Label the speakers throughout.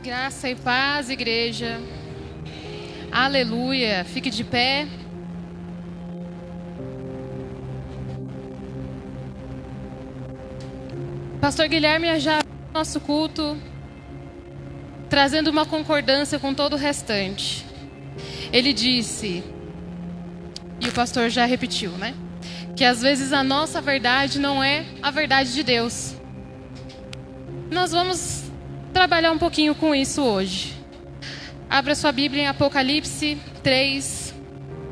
Speaker 1: Graça e paz, igreja. Aleluia. Fique de pé. Pastor Guilherme já abriu nosso culto, trazendo uma concordância com todo o restante. Ele disse, e o pastor já repetiu, né? Que às vezes a nossa verdade não é a verdade de Deus. Nós vamos trabalhar um pouquinho com isso hoje. Abra sua Bíblia em Apocalipse 3,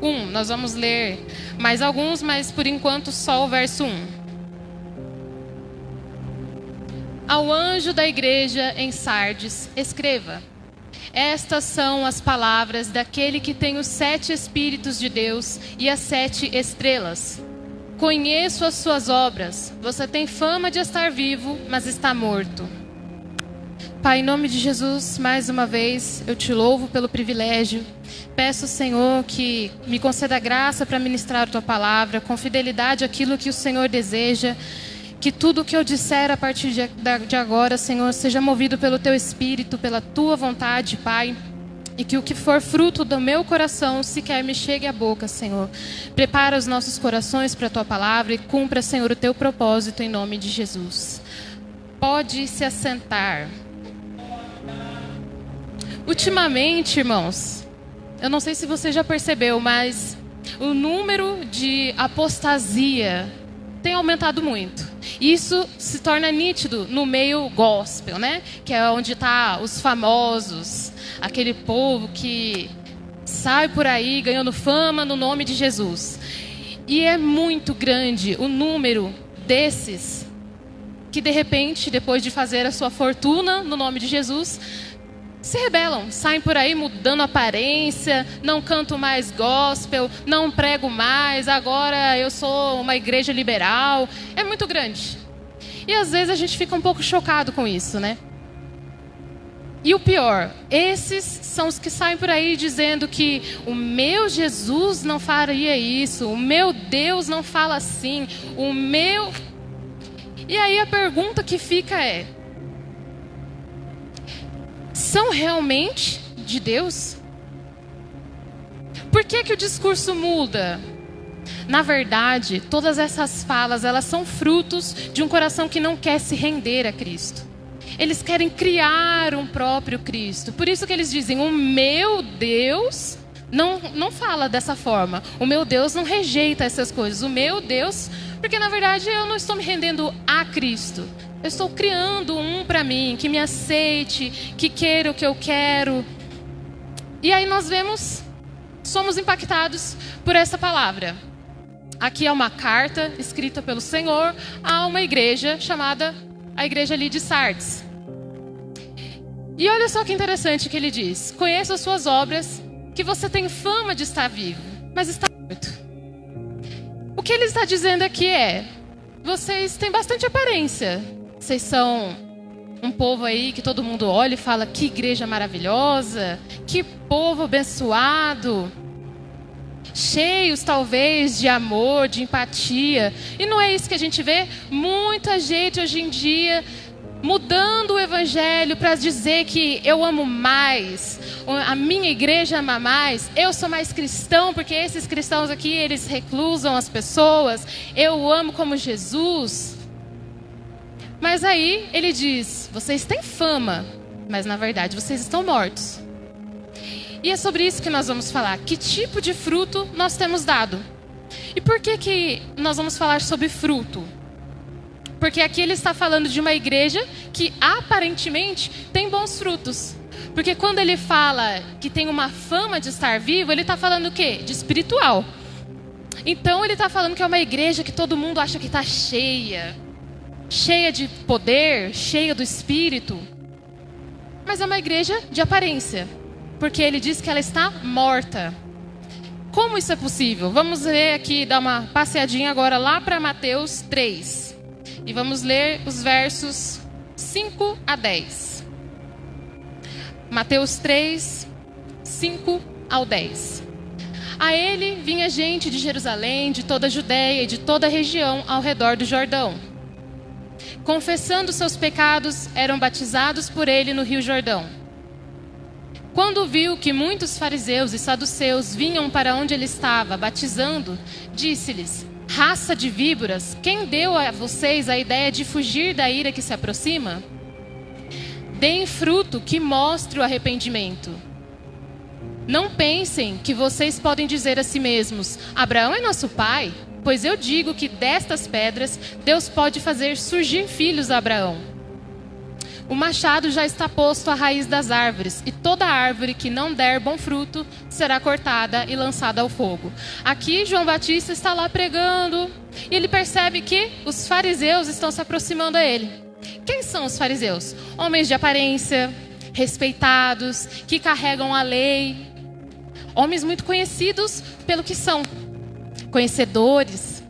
Speaker 1: 1. Nós vamos ler mais alguns, mas por enquanto só o verso 1. Ao anjo da igreja em Sardes, escreva: estas são as palavras daquele que tem os 7 Espíritos de Deus e as 7 estrelas. Conheço as suas obras. Você tem fama de estar vivo, mas está morto. Pai, em nome de Jesus, mais uma vez, eu te louvo pelo privilégio. Peço, Senhor, que me conceda graça para ministrar a Tua palavra, com fidelidade àquilo que o Senhor deseja. Que tudo o que eu disser a partir de agora, Senhor, seja movido pelo Teu Espírito, pela Tua vontade, Pai. E que o que for fruto do meu coração sequer me chegue à boca, Senhor. Prepara os nossos corações para a Tua palavra e cumpra, Senhor, o Teu propósito em nome de Jesus. Pode se assentar. Ultimamente, irmãos, eu não sei se você já percebeu, mas o número de apostasia tem aumentado muito. Isso se torna nítido no meio gospel, né? Que é onde tá os famosos, aquele povo que sai por aí ganhando fama no nome de Jesus. E é muito grande o número desses que de repente, depois de fazer a sua fortuna no nome de Jesus, se rebelam, saem por aí mudando aparência, não canto mais gospel, não prego mais, agora eu sou uma igreja liberal. É muito grande. E às vezes a gente fica um pouco chocado com isso, né? E o pior, esses são os que saem por aí dizendo que o meu Jesus não faria isso, o meu Deus não fala assim, o meu... E aí a pergunta que fica é: são realmente de Deus? Por que o discurso muda? Na verdade, todas essas falas, elas são frutos de um coração que não quer se render a Cristo. Eles querem criar um próprio Cristo. Por isso que eles dizem, o meu Deus não fala dessa forma. O meu Deus não rejeita essas coisas. O meu Deus, porque na verdade eu não estou me rendendo a Cristo. Eu estou criando um para mim, que me aceite, que queira o que eu quero. E aí nós vemos, somos impactados por essa palavra. Aqui é uma carta escrita pelo Senhor a uma igreja chamada a igreja ali de Sardes. E olha só que interessante que ele diz: conheço as suas obras, que você tem fama de estar vivo, mas está morto. O que ele está dizendo aqui é: vocês têm bastante aparência. Vocês são um povo aí que todo mundo olha e fala, que igreja maravilhosa, que povo abençoado, cheios talvez de amor, de empatia. E não é isso que a gente vê? Muita gente hoje em dia mudando o evangelho para dizer que eu amo mais, a minha igreja ama mais, eu sou mais cristão porque esses cristãos aqui, eles reclusam as pessoas, eu amo como Jesus. Mas aí ele diz, vocês têm fama, mas na verdade vocês estão mortos. E é sobre isso que nós vamos falar. Que tipo de fruto nós temos dado? E por que nós vamos falar sobre fruto? Porque aqui ele está falando de uma igreja que aparentemente tem bons frutos. Porque quando ele fala que tem uma fama de estar vivo, ele está falando o quê? De espiritual. Então ele está falando que é uma igreja que todo mundo acha que está cheia de poder, cheia do Espírito. Mas é uma igreja de aparência. Porque ele diz que ela está morta. Como isso é possível? Vamos ler aqui, dar uma passeadinha agora lá para Mateus 3. E vamos ler os versos 5 a 10. Mateus 3, 5 ao 10. A ele vinha gente de Jerusalém, de toda a Judéia e de toda a região ao redor do Jordão. Confessando seus pecados, eram batizados por ele no Rio Jordão. quando viu que muitos fariseus e saduceus vinham para onde ele estava, batizando, disse-lhes: raça de víboras, quem deu a vocês a ideia de fugir da ira que se aproxima? Deem fruto que mostre o arrependimento. Não pensem que vocês podem dizer a si mesmos: Abraão é nosso pai, pois eu digo que destas pedras Deus pode fazer surgir filhos a Abraão. O machado já está posto à raiz das árvores, e toda árvore que não der bom fruto será cortada e lançada ao fogo. Aqui João Batista está lá pregando, e ele percebe que os fariseus estão se aproximando a ele. Quem são os fariseus? Homens de aparência, respeitados, que carregam a lei. Homens muito conhecidos pelo que são, conhecedores.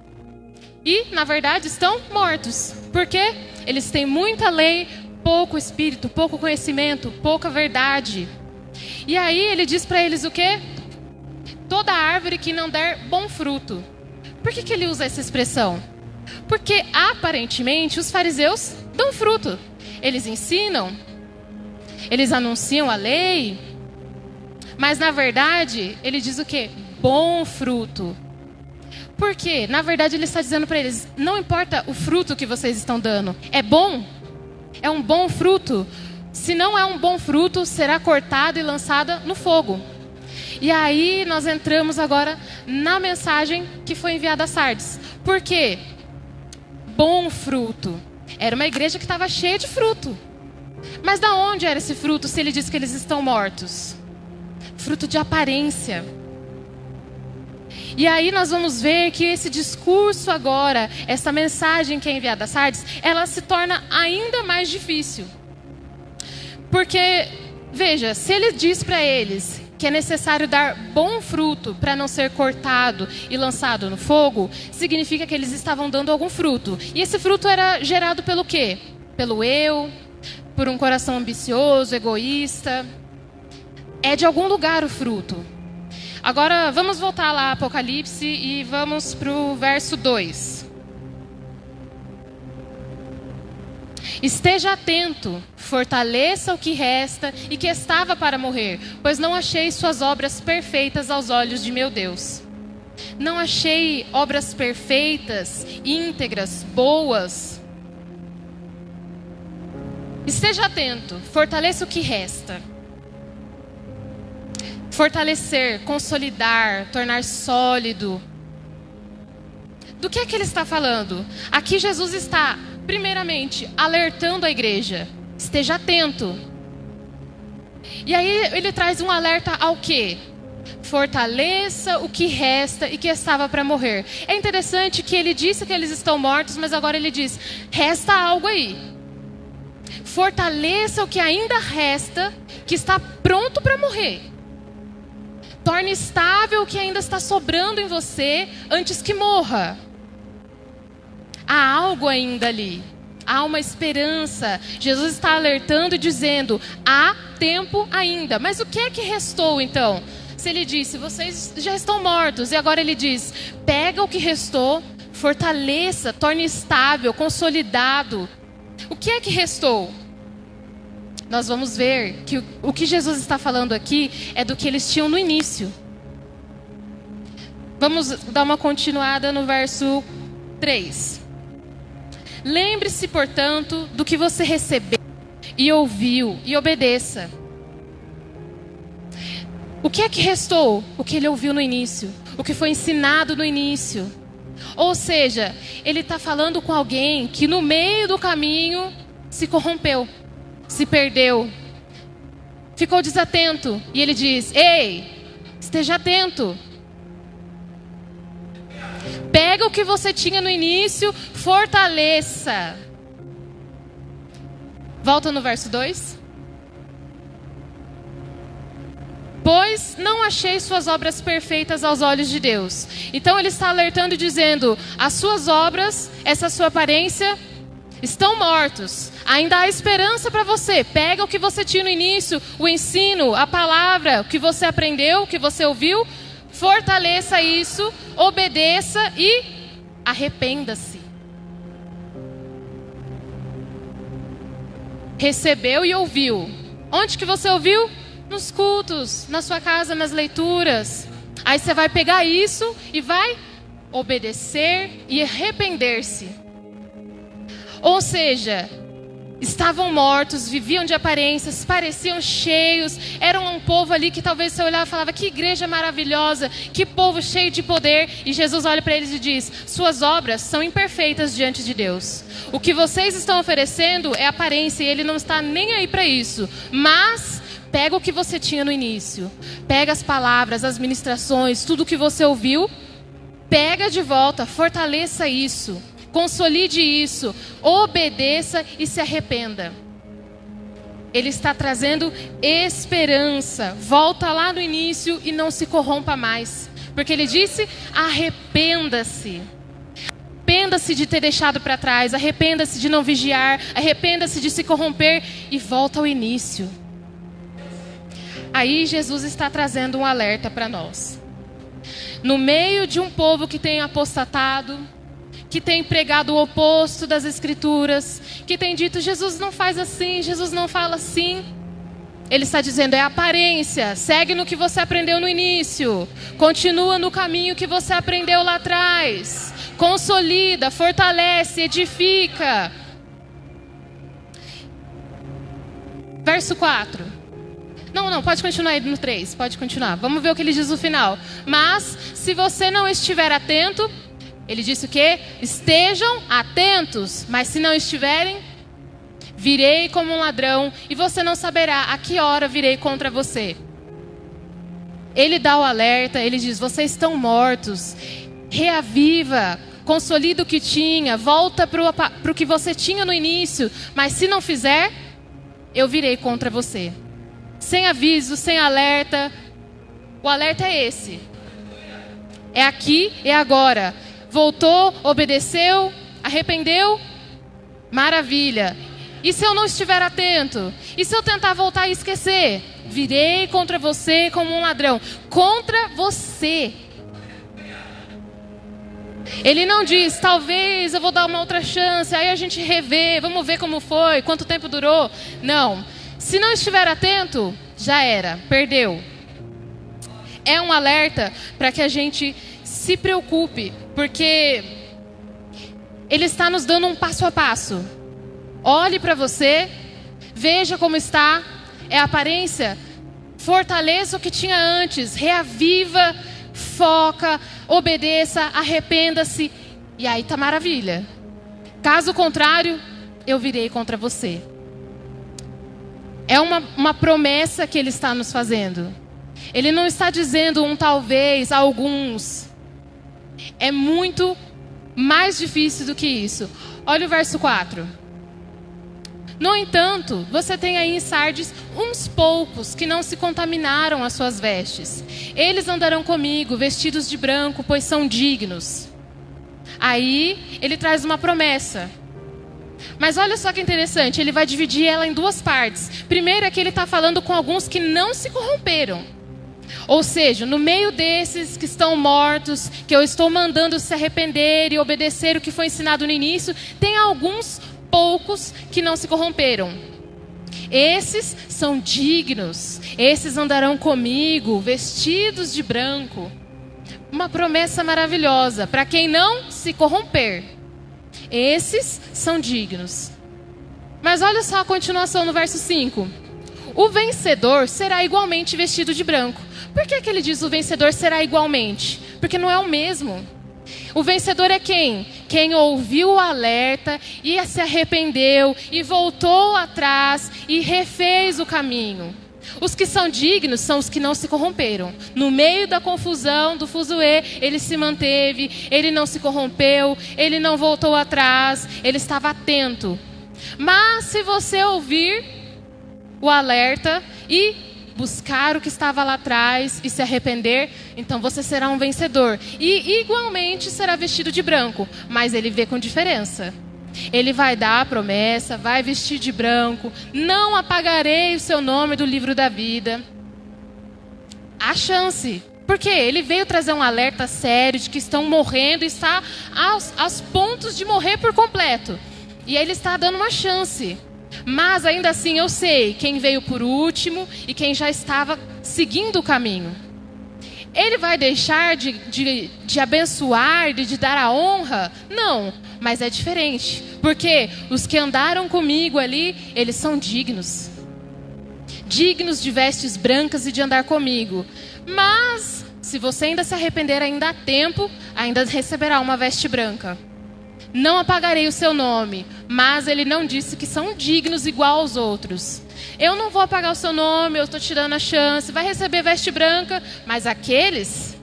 Speaker 1: E, na verdade, estão mortos. Porque eles têm muita lei, pouco espírito, pouco conhecimento, pouca verdade. E aí ele diz para eles o quê? Toda árvore que não der bom fruto. Por que ele usa essa expressão? Porque aparentemente os fariseus dão fruto. Eles ensinam, eles anunciam a lei, mas na verdade ele diz o quê? Bom fruto. Por quê? Na verdade ele está dizendo para eles: não importa o fruto que vocês estão dando, é bom? É um bom fruto? Se não é um bom fruto, será cortado e lançada no fogo. E aí nós entramos agora na mensagem que foi enviada a Sardes. Por quê? Bom fruto. Era uma igreja que estava cheia de fruto. Mas da onde era esse fruto se ele diz que eles estão mortos? Fruto de aparência. E aí nós vamos ver que esse discurso agora, essa mensagem que é enviada a Sardes, ela se torna ainda mais difícil. Porque, veja, se ele diz para eles que é necessário dar bom fruto para não ser cortado e lançado no fogo, significa que eles estavam dando algum fruto. E esse fruto era gerado pelo quê? Pelo eu, por um coração ambicioso, egoísta. É de algum lugar o fruto. Agora, vamos voltar lá a Apocalipse e vamos para o verso 2. Esteja atento, fortaleça o que resta e que estava para morrer, pois não achei suas obras perfeitas aos olhos de meu Deus. Não achei obras perfeitas, íntegras, boas. Esteja atento, fortaleça o que resta. Fortalecer, consolidar, tornar sólido. Do que é que ele está falando? Aqui Jesus está, primeiramente, alertando a igreja. Esteja atento. E aí ele traz um alerta ao quê? Fortaleça o que resta e que estava para morrer. É interessante que ele disse que eles estão mortos, mas agora ele diz: resta algo aí. Fortaleça o que ainda resta, que está pronto para morrer. Torne estável o que ainda está sobrando em você antes que morra. Há algo ainda ali. Há uma esperança. Jesus está alertando e dizendo: há tempo ainda. Mas o que é que restou então? Se ele disse: vocês já estão mortos. E agora ele diz: pega o que restou, fortaleça, torne estável, consolidado. O que é que restou? Nós vamos ver que o que Jesus está falando aqui é do que eles tinham no início. Vamos dar uma continuada no verso 3. Lembre-se, portanto, do que você recebeu e ouviu, e obedeça. O que é que restou? O que ele ouviu no início, o que foi ensinado no início. Ou seja, ele está falando com alguém que no meio do caminho se corrompeu, se perdeu, ficou desatento. E ele diz: ei, esteja atento. Pega o que você tinha no início, fortaleça. Volta no verso 2. Pois não achei suas obras perfeitas aos olhos de Deus. Então ele está alertando e dizendo: as suas obras, essa sua aparência, estão mortos. Ainda há esperança para você. Pega o que você tinha no início, o ensino, a palavra, o que você aprendeu, o que você ouviu. Fortaleça isso, obedeça e arrependa-se. Recebeu e ouviu. Onde que você ouviu? nos cultos, na sua casa, nas leituras. Aí você vai pegar isso e vai obedecer e arrepender-se. Ou seja, estavam mortos, viviam de aparências, pareciam cheios, eram um povo ali que talvez você olhava e falava, que igreja maravilhosa, que povo cheio de poder. E Jesus olha para eles e diz, suas obras são imperfeitas diante de Deus. O que vocês estão oferecendo é aparência e Ele não está nem aí para isso. Mas pega o que você tinha no início, pega as palavras, as ministrações, tudo que você ouviu, pega de volta, fortaleça isso, consolide isso, obedeça e se arrependa. Ele está trazendo esperança. Volta lá no início e não se corrompa mais. Porque ele disse, arrependa-se. Arrependa-se de ter deixado para trás, arrependa-se de não vigiar, arrependa-se de se corromper e volta ao início. Aí Jesus está trazendo um alerta para nós. No meio de um povo que tem apostatado, que tem pregado o oposto das Escrituras, que tem dito, Jesus não faz assim, Jesus não fala assim. Ele está dizendo, é aparência, segue no que você aprendeu no início, continua no caminho que você aprendeu lá atrás, consolida, fortalece, edifica. Verso 4. Não, pode continuar aí no 3, pode continuar. Vamos ver o que ele diz no final. Mas, se você não estiver atento, ele disse o quê? Estejam atentos, mas se não estiverem, virei como um ladrão e você não saberá a que hora virei contra você. Ele dá o alerta, ele diz, vocês estão mortos, reaviva, consolida o que tinha, volta para o que você tinha no início, mas se não fizer, eu virei contra você. Sem aviso, sem alerta. O alerta é esse. É aqui, é agora. Voltou, obedeceu, arrependeu? Maravilha. E se eu não estiver atento? E se eu tentar voltar e esquecer? Virei contra você como um ladrão. Contra você. Ele não diz, talvez eu vou dar uma outra chance, aí a gente revê, vamos ver como foi, quanto tempo durou. Não. Se não estiver atento, já era, perdeu. É um alerta para que a gente se preocupe, porque Ele está nos dando um passo a passo. Olhe para você, veja como está, é a aparência, fortaleça o que tinha antes, reaviva, foca, obedeça, arrependa-se, e aí tá maravilha. Caso contrário, eu virei contra você. É uma promessa que Ele está nos fazendo. Ele não está dizendo um talvez, alguns. É muito mais difícil do que isso. Olha o verso 4. No entanto, você tem aí em Sardes uns poucos que não se contaminaram as suas vestes. Eles andarão comigo, vestidos de branco, pois são dignos. Aí, ele traz uma promessa. Mas olha só que interessante, ele vai dividir ela em duas partes. Primeiro é que ele está falando com alguns que não se corromperam. Ou seja, no meio desses que estão mortos, que eu estou mandando se arrepender e obedecer o que foi ensinado no início, tem alguns poucos que não se corromperam. Esses são dignos, esses andarão comigo, vestidos de branco. Uma promessa maravilhosa para quem não se corromper. Esses são dignos. Mas olha só a continuação no verso 5. O vencedor será igualmente vestido de branco. Por que ele diz o vencedor será igualmente? Porque não é o mesmo. O vencedor é quem? Quem ouviu o alerta e se arrependeu e voltou atrás e refez o caminho. Os que são dignos são os que não se corromperam. No meio da confusão, do fuzuê, ele se manteve, ele não se corrompeu, ele não voltou atrás, ele estava atento. Mas se você ouvir o alerta e buscar o que estava lá atrás e se arrepender, então você será um vencedor. E igualmente será vestido de branco, mas ele vê com diferença. Ele vai dar a promessa, vai vestir de branco, não apagarei o seu nome do livro da vida. Há chance, porque ele veio trazer um alerta sério de que estão morrendo e está aos pontos de morrer por completo. E ele está dando uma chance. Mas ainda assim eu sei quem veio por último e quem já estava seguindo o caminho. Ele vai deixar de abençoar, de dar a honra? Não, mas é diferente. Porque os que andaram comigo ali, eles são dignos. Dignos de vestes brancas e de andar comigo. Mas, se você ainda se arrepender, ainda há tempo, ainda receberá uma veste branca. Não apagarei o seu nome, mas ele não disse que são dignos igual aos outros. Eu não vou apagar o seu nome, eu estou te dando a chance, vai receber veste branca, mas aqueles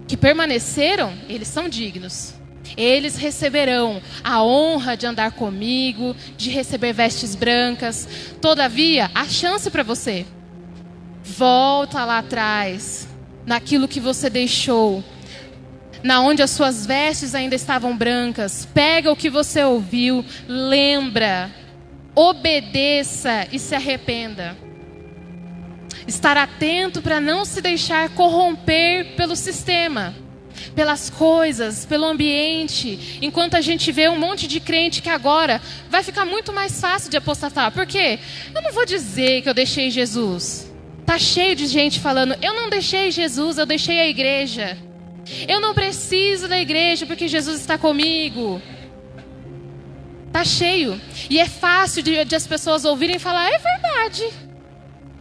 Speaker 1: que permaneceram, eles são dignos. Eles receberão a honra de andar comigo, de receber vestes brancas. Todavia, há chance para você. Volta lá atrás, naquilo que você deixou, na onde as suas vestes ainda estavam brancas. Pega o que você ouviu, lembra, obedeça e se arrependa. Estar atento para não se deixar corromper pelo sistema, pelas coisas, pelo ambiente. Enquanto a gente vê um monte de crente que agora vai ficar muito mais fácil de apostatar. Por quê? Eu não vou dizer que eu deixei Jesus. Tá cheio de gente falando, eu não deixei Jesus, eu deixei a igreja. Eu não preciso da igreja porque Jesus está comigo. Tá cheio. E é fácil de as pessoas ouvirem falar, é verdade.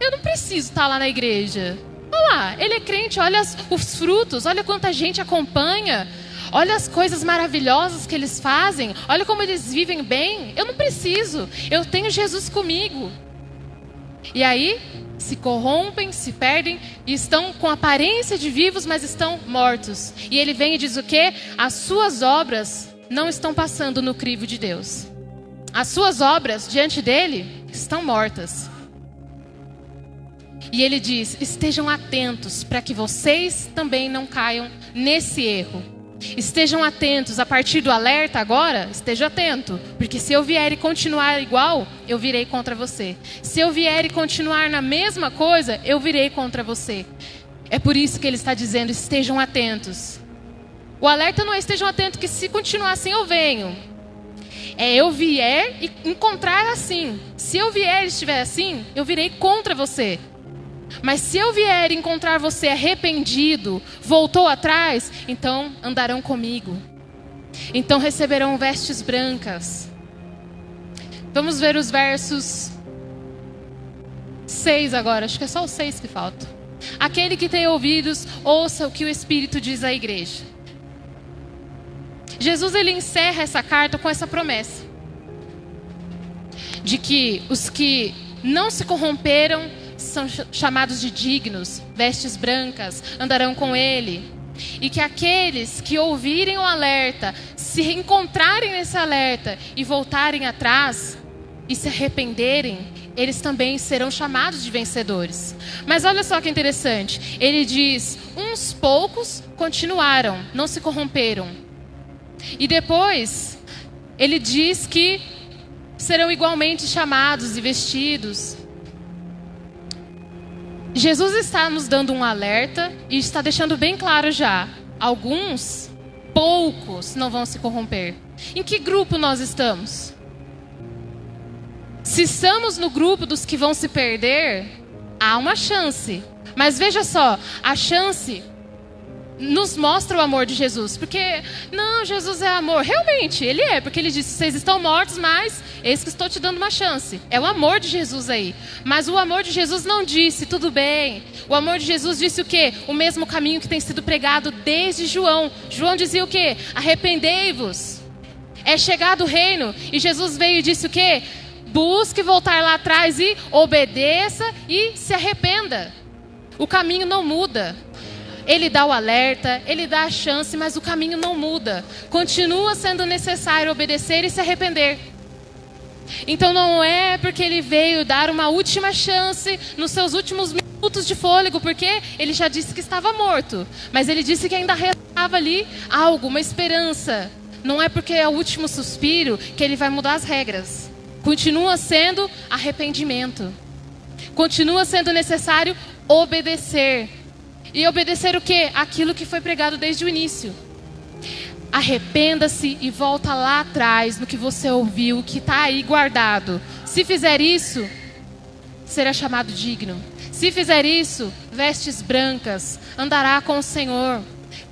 Speaker 1: Eu não preciso estar lá na igreja. Olha lá, ele é crente, olha os frutos, olha quanta gente acompanha. Olha as coisas maravilhosas que eles fazem. Olha como eles vivem bem. Eu não preciso, eu tenho Jesus comigo. E aí, se corrompem, se perdem e estão com aparência de vivos, mas estão mortos. E ele vem e diz o quê? As suas obras não estão passando no crivo de Deus. As suas obras diante dele estão mortas. E ele diz, estejam atentos para que vocês também não caiam nesse erro. Estejam atentos, a partir do alerta agora, esteja atento. Porque se eu vier e continuar igual, eu virei contra você. Se eu vier e continuar na mesma coisa, eu virei contra você. É por isso que ele está dizendo, estejam atentos. O alerta não é estejam atentos que se continuar assim eu venho. É eu vier e encontrar assim. Se eu vier e estiver assim, eu virei contra você. Mas se eu vier e encontrar você arrependido, voltou atrás, então andarão comigo. Então receberão vestes brancas. Vamos ver os versos 6 agora, acho que é só os 6 que faltam. Aquele que tem ouvidos, ouça o que o Espírito diz à igreja. Jesus ele encerra essa carta com essa promessa. De que os que não se corromperam são chamados de dignos, vestes brancas, andarão com ele. E que aqueles que ouvirem o alerta, se encontrarem nesse alerta e voltarem atrás e se arrependerem, eles também serão chamados de vencedores. Mas olha só que interessante, ele diz, uns poucos continuaram, não se corromperam. E depois, ele diz que serão igualmente chamados e vestidos. Jesus está nos dando um alerta e está deixando bem claro já. Alguns, poucos, não vão se corromper. Em que grupo nós estamos? Se estamos no grupo dos que vão se perder, há uma chance. Mas veja só, a chance nos mostra o amor de Jesus. Porque, não, Jesus é amor. Realmente, ele é. Porque ele disse, vocês estão mortos, mas eis que estou te dando uma chance. É o amor de Jesus aí. Mas o amor de Jesus não disse, tudo bem. O amor de Jesus disse o quê? O mesmo caminho que tem sido pregado desde João. João dizia o quê? Arrependei-vos. É chegado o reino. E Jesus veio e disse o quê? Busque voltar lá atrás e obedeça e se arrependa. O caminho não muda. Ele dá o alerta, ele dá a chance, mas o caminho não muda. Continua sendo necessário obedecer e se arrepender. Então não é porque ele veio dar uma última chance nos seus últimos minutos de fôlego, porque ele já disse que estava morto. Mas ele disse que ainda restava ali algo, uma esperança. Não é porque é o último suspiro que ele vai mudar as regras. Continua sendo arrependimento. Continua sendo necessário obedecer. E obedecer o quê? Aquilo que foi pregado desde o início. Arrependa-se e volta lá atrás no que você ouviu, o que está aí guardado. Se fizer isso, será chamado digno. Se fizer isso, vestes brancas, andará com o Senhor.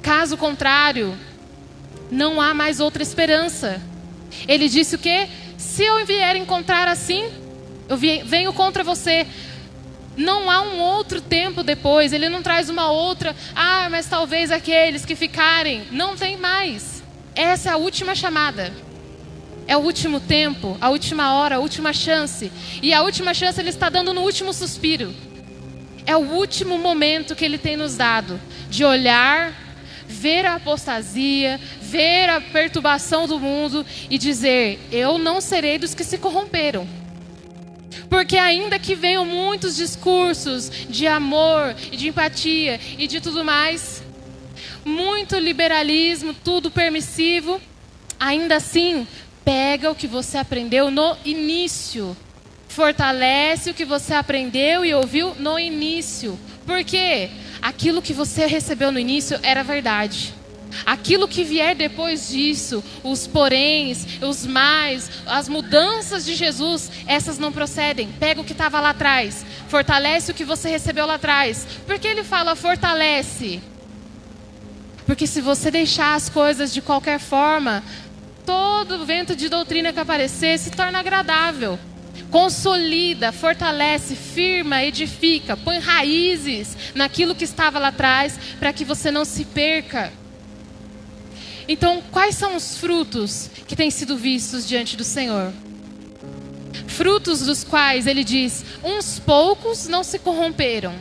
Speaker 1: Caso contrário, não há mais outra esperança. Ele disse o quê? Se eu vier encontrar assim, eu venho contra você. Não há um outro tempo depois. Ele não traz uma outra. Mas talvez aqueles que ficarem. Não tem mais. Essa é a última chamada. É o último tempo, a última hora, a última chance. E a última chance Ele está dando no último suspiro. É o último momento que Ele tem nos dado. De olhar, ver a apostasia, ver a perturbação do mundo e dizer: eu não serei dos que se corromperam. Porque ainda que venham muitos discursos de amor e de empatia e de tudo mais, muito liberalismo, tudo permissivo, ainda assim, pega o que você aprendeu no início. Fortalece o que você aprendeu e ouviu no início. Por quê? Aquilo que você recebeu no início era verdade. Aquilo que vier depois disso, os poréns, os mais, as mudanças de Jesus, essas não procedem. Pega o que estava lá atrás, fortalece o que você recebeu lá atrás. Por que ele fala fortalece? Porque se você deixar as coisas de qualquer forma, todo vento de doutrina que aparecer se torna agradável. Consolida, fortalece, firma, edifica, põe raízes naquilo que estava lá atrás, para que você não se perca. Então, quais são os frutos que têm sido vistos diante do Senhor? Frutos dos quais Ele diz, uns poucos não se corromperam.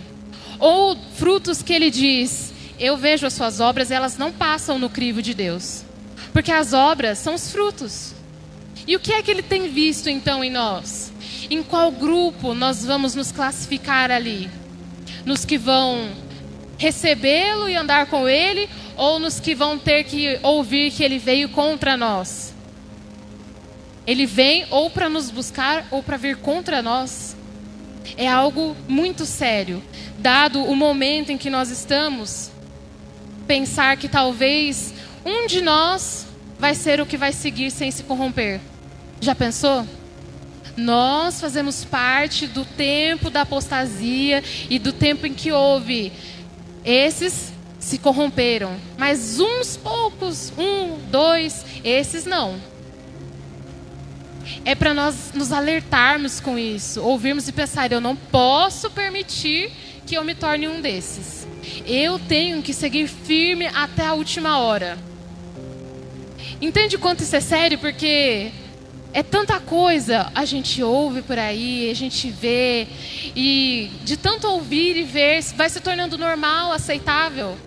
Speaker 1: Ou frutos que Ele diz, eu vejo as suas obras e elas não passam no crivo de Deus. Porque as obras são os frutos. E o que é que Ele tem visto então em nós? Em qual grupo nós vamos nos classificar ali? Nos que vão recebê-lo e andar com Ele, ou nos que vão ter que ouvir que Ele veio contra nós? Ele vem ou para nos buscar ou para vir contra nós. É algo muito sério. Dado o momento em que nós estamos, pensar que talvez um de nós vai ser o que vai seguir sem se corromper. Já pensou? Nós fazemos parte do tempo da apostasia e do tempo em que houve. Esses se corromperam, mas uns poucos, 1, 2, esses não. É para nós nos alertarmos com isso, ouvirmos e pensar, eu não posso permitir que eu me torne um desses. Eu tenho que seguir firme até a última hora. Entende quanto isso é sério? Porque é tanta coisa, a gente ouve por aí, a gente vê, e de tanto ouvir e ver, vai se tornando normal, aceitável.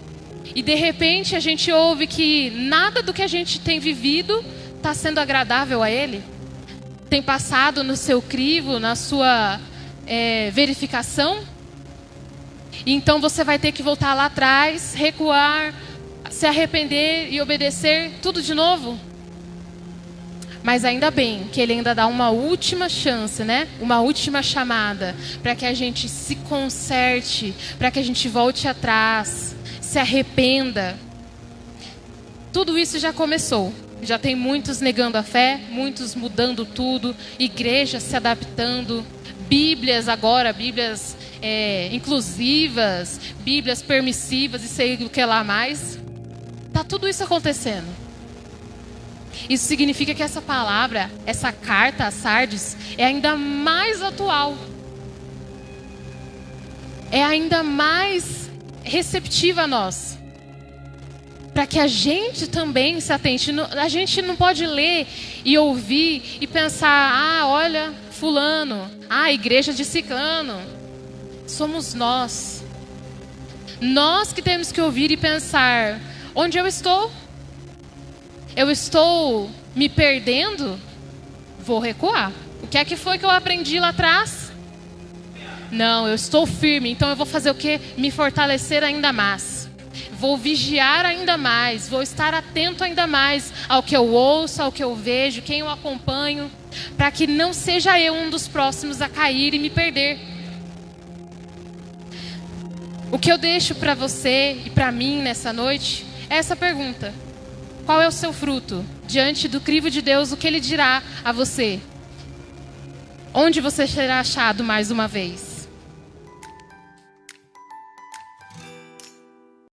Speaker 1: E de repente a gente ouve que nada do que a gente tem vivido está sendo agradável a Ele. Tem passado no seu crivo, na sua verificação. E então você vai ter que voltar lá atrás, recuar, se arrepender e obedecer tudo de novo. Mas ainda bem que Ele ainda dá uma última chance, né? Uma última chamada para que a gente se conserte, para que a gente volte atrás, se arrependa. Tudo isso já começou. Já tem muitos negando a fé, muitos mudando tudo, igrejas se adaptando, Bíblias agora, Bíblias inclusivas, Bíblias permissivas e sei o que lá mais. Tá tudo isso acontecendo. Isso significa que essa palavra, essa carta a Sardes, é ainda mais atual. É ainda mais receptiva a nós. Para que a gente também se atente. A gente não pode ler e ouvir e pensar, olha, fulano, igreja de ciclano. Somos nós. Nós que temos que ouvir e pensar, onde eu estou? Eu estou me perdendo? Vou recuar. O que é que foi que eu aprendi lá atrás? Não, eu estou firme, então eu vou fazer o quê? Me fortalecer ainda mais. Vou vigiar ainda mais, vou estar atento ainda mais ao que eu ouço, ao que eu vejo, quem eu acompanho, para que não seja eu um dos próximos a cair e me perder. O que eu deixo para você e para mim nessa noite é essa pergunta. Qual é o seu fruto? Diante do crivo de Deus, o que Ele dirá a você? Onde você será achado mais uma vez?